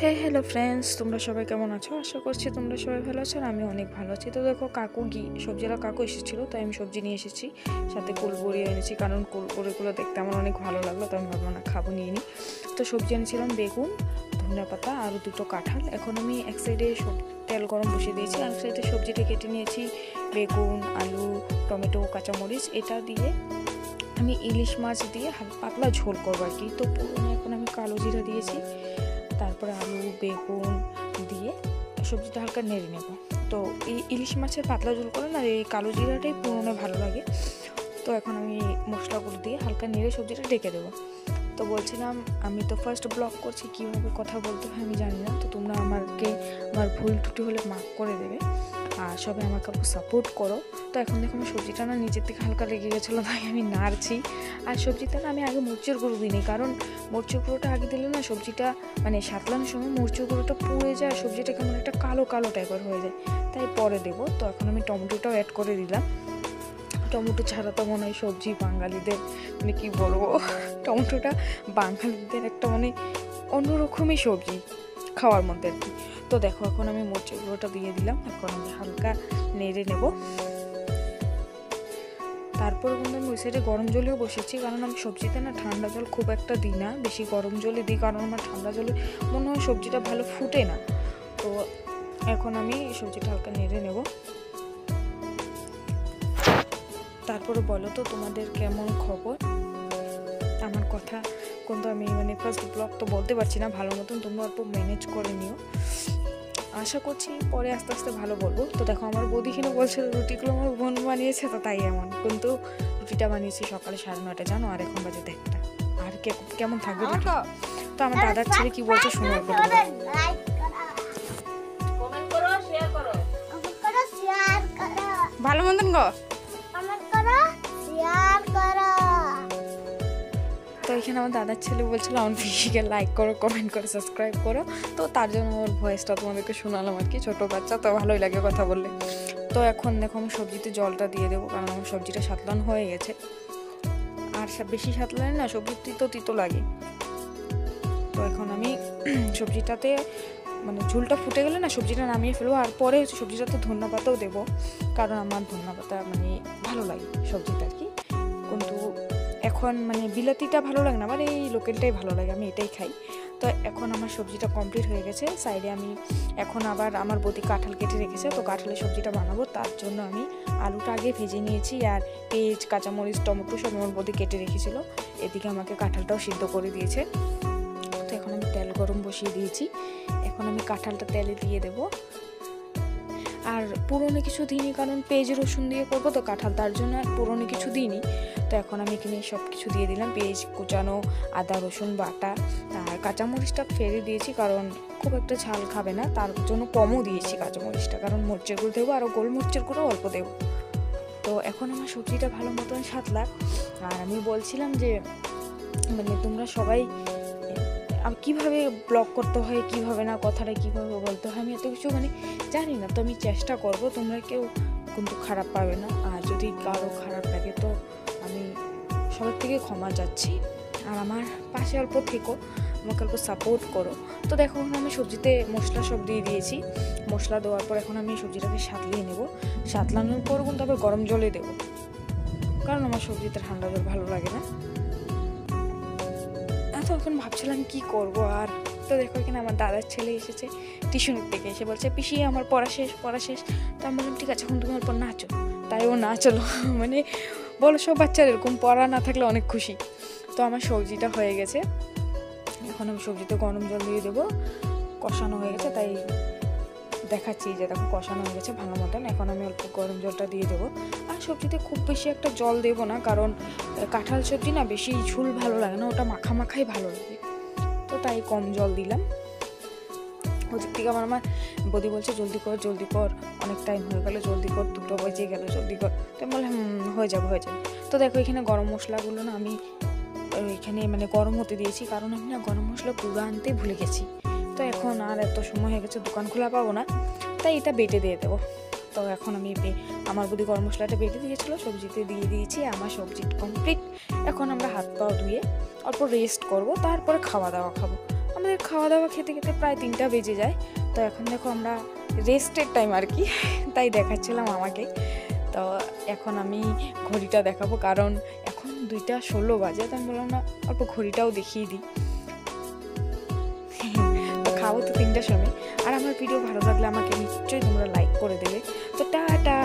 Hello friends, তোমরা সবাই কেমন আছো? আশা করছি তোমরা সবাই ভালো আছো আর আমি অনেক ভালো আছি। তো দেখো সবজিরা কাকু এসেছিলো, তাই আমি সবজি নিয়ে এসেছি, সাথে কুলবড়ি এনেছি, কারণ কুলবড়িগুলো দেখতে আমার অনেক ভালো লাগলো, তো আমি ভাবলাম না খাবো, নিয়ে নিই। তো সবজি এনেছিলাম বেগুন, ধনিয়া পাতা আর দুটো কাঁঠাল। এখন আমি এক সাইডে তেল গরম বসিয়ে দিয়েছি, আর এক সাইডে সবজিটা কেটে নিয়েছি, বেগুন, আলু, টমেটো, কাঁচামরিচ। এটা দিয়ে আমি ইলিশ মাছ দিয়ে পাতলা ঝোল করবো আর কি। তো এখন আমি কালো জিরা দিয়েছি, তারপরে আলু বেগুন দিয়ে সবজিটা হালকা নেড়ে নেব। তো এই ইলিশ মাছের পাতলা ঝোল করে না এই কালো জিরাটাই পুরনো ভালো লাগে। তো এখন আমি মশলাগুলো দিয়ে হালকা নেড়ে সবজিটা ডেকে দেবো। তো বলছিলাম, আমি তো ফার্স্ট ব্লগ করছি, কীভাবে কথা বলতে হয় আমি জানি না, তো তোমরা আমার ভুল ত্রুটি হলে মাফ করে দেবে আর সবাই আমাকে সাপোর্ট করো। তো এখন দেখো আমি সবজিটা না নিচের থেকে হালকা লেগে গেছিলো, তাই আমি নাড়ছি। আর সবজিটা না আমি আগে মরচের গুঁড়ো দিইনি, কারণ মরচের গুঁড়োটা আগে দিলে না সবজিটা সাঁতলানোর সময় মরচের গুঁড়োটা পুড়ে যায়, সবজিটা কেমন একটা কালো কালো টাইপের হয়ে যায়, তাই পরে দেবো। তো এখন আমি টমেটোটাও অ্যাড করে দিলাম। টমেটো ছাড়া তো মনে হয় সবজি বাঙালিদের কী বলবো, টমেটোটা বাঙালিদের একটা অন্যরকমই সবজি খাওয়ার মধ্যে আর কি। তো দেখো এখন আমি মরচের গুঁড়োটা দিয়ে দিলাম, এখন আমি হালকা নেড়ে নেব। তারপরে কিন্তু আমি ওই সাইডে গরম জলেও বসেছি, কারণ আমি সবজিতে না ঠান্ডা জল খুব একটা দিই না, বেশি গরম জলে দিই, কারণ আমার ঠান্ডা জলে মনে হয় সবজিটা ভালো ফুটে না। তো এখন আমি সবজিটা হালকা নেড়ে নেব। তারপরে বলো তো তোমাদের কেমন খবর। আমার কথা কিন্তু আমি ফার্স্ট ব্লগ তো বলতে পারছি না ভালো মতন, তোমরা অল্প ম্যানেজ করে নিও, আশা করছি পরে আস্তে আস্তে ভালো বলবো। তো দেখো আমার বৌদি কিনে বলছে রুটিগুলো আমার বোন বানিয়েছে, তো তাই এমন, কিন্তু রুটিটা বানিয়েছি সকালে 9:30, জানো, আর এখন বাজে 1:30। আর কেমন থাকবে রুটি? তো আমার দাদার ছেলে কি বলছে শুনে ভালো মতন গো। তো এখানে আমার দাদার ছেলে বলছিল আমার ভিডিওকে লাইক করো, কমেন্ট করে, সাবস্ক্রাইব করো। তো তার জন্য আমার ভয়েসটা তোমাদেরকে শোনালাম আর কি, ছোটো বাচ্চা তো ভালোই লাগে কথা বললে। তো এখন দেখো আমি সবজিতে জলটা দিয়ে দেবো, কারণ আমার সবজিটা সাতলানো হয়ে গেছে, আর বেশি সাতলানো না সবজি তিতো তিতো লাগে। তো এখন আমি সবজিটাতে ঝোলটা ফুটে গেলে না সবজিটা নামিয়ে ফেলবো, আর পরে সবজিটাতে ধনিয়া পাতাও দেবো, কারণ আমার ধনিয়া পাতা ভালো লাগে সবজিটা আর কি। কিন্তু এখন বিলাতিটা ভালো লাগে না, আমার এই লোকেলটাই ভালো লাগে, আমি এটাই খাই। তো এখন আমার সবজিটা কমপ্লিট হয়ে গেছে। সাইডে আমি এখন আবার আমার বৌদি কাঁঠাল কেটে রেখেছে, তো কাঁঠালের সবজিটা বানাবো, তার জন্য আমি আলুটা আগে ভেজে নিয়েছি, আর পেঁয়াজ, কাঁচামরিচ, টমেটো সব আমার বৌদি কেটে রেখেছিল। এদিকে আমাকে কাঁঠালটাও সিদ্ধ করে দিয়েছে। তো এখন আমি তেল গরম বসিয়ে দিয়েছি, এখন আমি কাঁঠালটা তেলে দিয়ে দেবো। আর পুরনো কিছু দিইনি, কারণ পেঁয়াজ রসুন দিয়ে করবো তো কাঁঠাল, তার জন্য আর পুরনো কিছু দিইনি। তো এখন আমি এখানে সব কিছু দিয়ে দিলাম, পেঁয়াজ কুচানো, আদা রসুন বাটা, আর কাঁচামরিচটা ফেলে দিয়েছি, কারণ খুব একটা ঝাল খাবে না, তার জন্য কমও দিয়েছি কাঁচামরিচটা, কারণ মরিচের গুঁড়ো দেবো, আরও গোলমরিচের গুঁড়ো অল্প দেবো। তো এখন আমার সবজিটা ভালো মতন সাতলাক। আর আমি বলছিলাম যে তোমরা সবাই কীভাবে ব্লগ করতে হয়, কীভাবে না, কথাটা কীভাবে বলতে হয়, আমি এত কিছু জানি না। তো আমি চেষ্টা করব, তোমরা কেউ কিন্তু খারাপ পাবে না, আর যদি কারো খারাপ লাগে তো আমি সবার থেকে ক্ষমা চাচ্ছি। আর আমার পাশে অল্প থেকো, আমাকে অল্প সাপোর্ট করো। তো দেখো এখন আমি সবজিতে মশলা সব দিয়ে দিয়েছি, মশলা দেওয়ার পর এখন আমি সবজিটাকে সাতলিয়ে নেব। সাতলানোর পর কিন্তু আবার গরম জলে দেবো, কারণ আমার সবজিতে ঠান্ডা জল ভালো লাগে না। তো এখন ভাবছিলাম কি করব। আর তো দেখো এখানে আমার দাদার ছেলে এসেছে টিউশনের থেকে, এসে বলছে পিসি আমার পড়া শেষ। তো আমি বললাম ঠিক আছে, এখন তুমি অল্প নাচো, তাই ও নাচলো। বলো সব বাচ্চার এরকম, পড়া না থাকলে অনেক খুশি। তো আমার সবজিটা হয়ে গেছে, এখন আমি সবজিতে গরম জল দিয়ে দেবো, কষানো হয়ে গেছে, তাই দেখাচ্ছি যে দেখো কষানো হয়ে গেছে ভালো মতন। এখন আমি অল্প গরম জলটা দিয়ে দেবো, আর সবজিতে খুব বেশি একটা জল দেবো না, কারণ কাঁঠাল সবজি না বেশি ঝোল ভালো লাগে না, ওটা মাখা মাখাই ভালো লাগে, তো তাই কম জল দিলাম। ওদিক থেকে আমার বৌদি বলছে জলদি কর, অনেক টাইম হয়ে গেলো, জলদি কর, 2টো বেজে গেলো, জলদি কর। তো আমি বললাম হয়ে যাবে। তো দেখো এখানে গরম মশলাগুলো না আমি এখানে গরম হতে দিয়েছি, কারণ আমি না গরম মশলা গুঁড়ো আনতে ভুলে গেছি। তো এখন আর এত সময় হয়ে গেছে, দোকান খোলা পাবো না, তাই এটা বেটে দিয়ে দেবো। তো এখন আমি আমার বৌদি গরম মশলাটা বেটে দিয়েছিলো, সবজিতে দিয়ে দিয়েছি, আমার সবজি কমপ্লিট। এখন আমরা হাত পা ধুয়ে অল্প রেস্ট করব, তারপরে খাওয়া দাওয়া খাবো। আমাদের খাওয়া দাওয়া খেতে খেতে প্রায় 3টা বেজে যায়। তো এখন দেখো আমরা রেস্টের টাইম আর কি, তাই দেখাচ্ছিলাম আমাকে। তো এখন আমি ঘড়িটা দেখাবো, কারণ এখন 2টা 16 বাজে। তো আমি বললাম না অল্প ঘড়িটাও দেখিয়ে দিই। তো খাবো তো 3টার সময়। আর আমার ভিডিও ভালো লাগলে আমাকে নিশ্চয়ই তোমরা লাইক করে দেবে। তো টাটা।